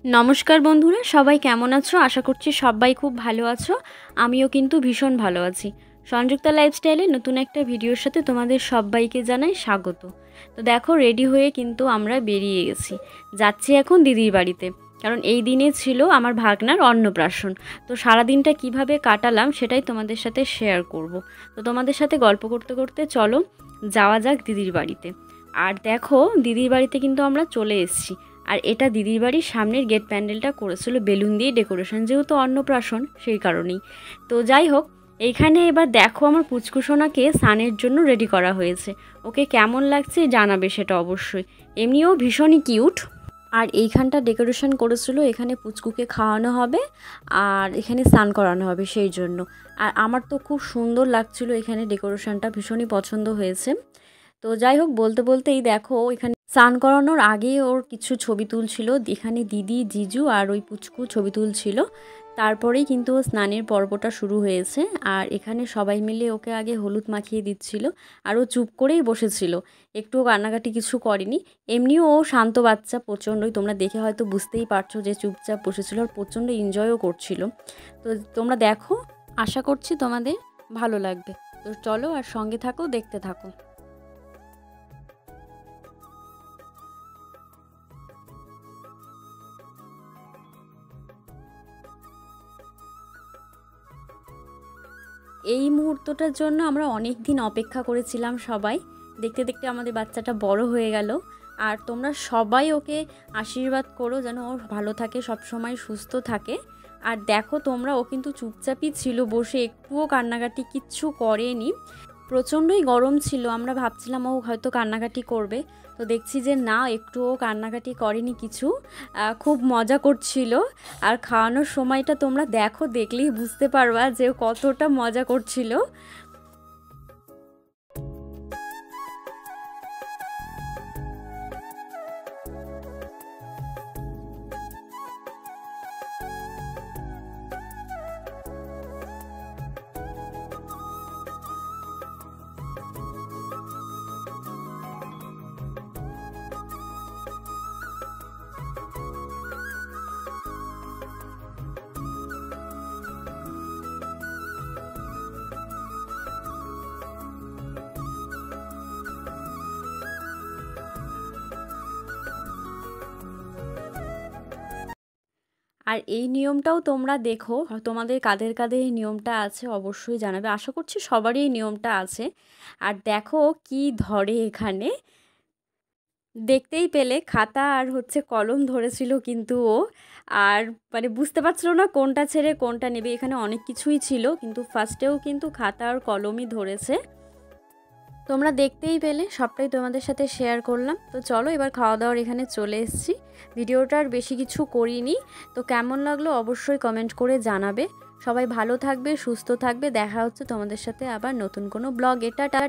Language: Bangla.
নমস্কার বন্ধুরা, সবাই কেমন আছো? আশা করছি সবাই খুব ভালো আছো। আমিও কিন্তু ভীষণ ভালো আছি। সংযুক্তা লাইফস্টাইলে নতুন একটা ভিডিওর সাথে তোমাদের সবাইকে জানাই স্বাগত। তো দেখো, রেডি হয়ে কিন্তু আমরা বেরিয়ে গেছি, যাচ্ছি এখন দিদির বাড়িতে। কারণ এই দিনে ছিল আমার ভাগনার অন্নপ্রাশন। তো সারাদিনটা কিভাবে কাটালাম সেটাই তোমাদের সাথে শেয়ার করব। তো তোমাদের সাথে গল্প করতে করতে চলো যাওয়া যাক দিদির বাড়িতে। আর দেখো, দিদির বাড়িতে কিন্তু আমরা চলে এসেছি। আর এটা দিদির বাড়ির সামনের গেট প্যান্ডেলটা করেছিল বেলুন দিয়ে ডেকোরেশন, যেহেতু অন্নপ্রাশন সেই কারণেই। তো যাই হোক, এইখানে এবার দেখো আমার পুচকুসোনাকে স্নানের জন্য রেডি করা হয়েছে। ওকে কেমন লাগছে জানাবে সেটা অবশ্যই। এমনিও ভীষণই কিউট। আর এইখানটা ডেকোরেশন করেছিল, এখানে পুচকুকে খাওয়ানো হবে আর এখানে স্নান করানো হবে সেই জন্য। আর আমার তো খুব সুন্দর লাগছিল এখানে ডেকোরেশনটা, ভীষণই পছন্দ হয়েছে। তো যাই হোক, বলতে বলতেই দেখো এখানে স্নান করানোর আগেই ওর কিছু ছবি তুলছিল। এখানে দিদি, জিজু আর ওই পুচকু ছবি তুলছিল। তারপরেই কিন্তু ও স্নানের পর্বটা শুরু হয়েছে। আর এখানে সবাই মিলে ওকে আগে হলুদ মাখিয়ে দিচ্ছিল। আর ও চুপ করেই বসেছিল, একটুও কান্নাকাটি কিছু করেনি। এমনিও ও শান্ত বাচ্চা প্রচণ্ডই, তোমরা দেখে হয়তো বুঝতেই পারছো যে চুপচাপ বসেছিল আর প্রচণ্ড এনজয়ও করছিল। তো তোমরা দেখো, আশা করছি তোমাদের ভালো লাগবে। তো চলো আর সঙ্গে থাকো, দেখতে থাকো। এই মুহূর্তটার জন্য আমরা অনেক দিন অপেক্ষা করেছিলাম সবাই। দেখতে দেখতে আমাদের বাচ্চাটা বড় হয়ে গেল। আর তোমরা সবাই ওকে আশীর্বাদ করো যেন ও ভালো থাকে, সব সময় সুস্থ থাকে। আর দেখো তোমরা, ও কিন্তু চুপচাপই ছিল বসে, একটুও কান্নাকাটি কিচ্ছু করেনি। প্রচণ্ডই গরম ছিল, আমরা ভাবছিলাম ও হয়তো কান্নাকাটি করবে। তো দেখছি যে না, একটুও কান্নাকাটি করেনি কিছু। খুব মজা করছিল। আর খাওয়ানোর সময়টা তোমরা দেখো, দেখলেই বুঝতে পারবা যে ও কতটা মজা করছিল। আর এই নিয়মটাও তোমরা দেখো, তোমাদের কাদের কাদের এই নিয়মটা আছে অবশ্যই জানাবে। আশা করছি সবারই এই নিয়মটা আছে। আর দেখো কি ধরে এখানে, দেখতেই পেলে খাতা আর কলম ধরেছিল কিন্তু ও। আর মানে বুঝতে পারছিল না কোনটা ছেড়ে কোনটা নেবে। এখানে অনেক কিছুই ছিল, কিন্তু ফার্স্টেও কিন্তু খাতা আর কলমই ধরেছে। তোমরা দেখতেই পেলে, সবটাই তোমাদের সাথে শেয়ার করলাম। তো চলো এবার খাওয়া দাওয়ার এখানে চলে এসেছি। ভিডিওটা আর বেশি কিছু করিনি। তো কেমন লাগলো অবশ্যই কমেন্ট করে জানাবে। সবাই ভালো থাকবে, সুস্থ থাকবে। দেখা হচ্ছে তোমাদের সাথে আবার নতুন কোনো ব্লগে। টাটা।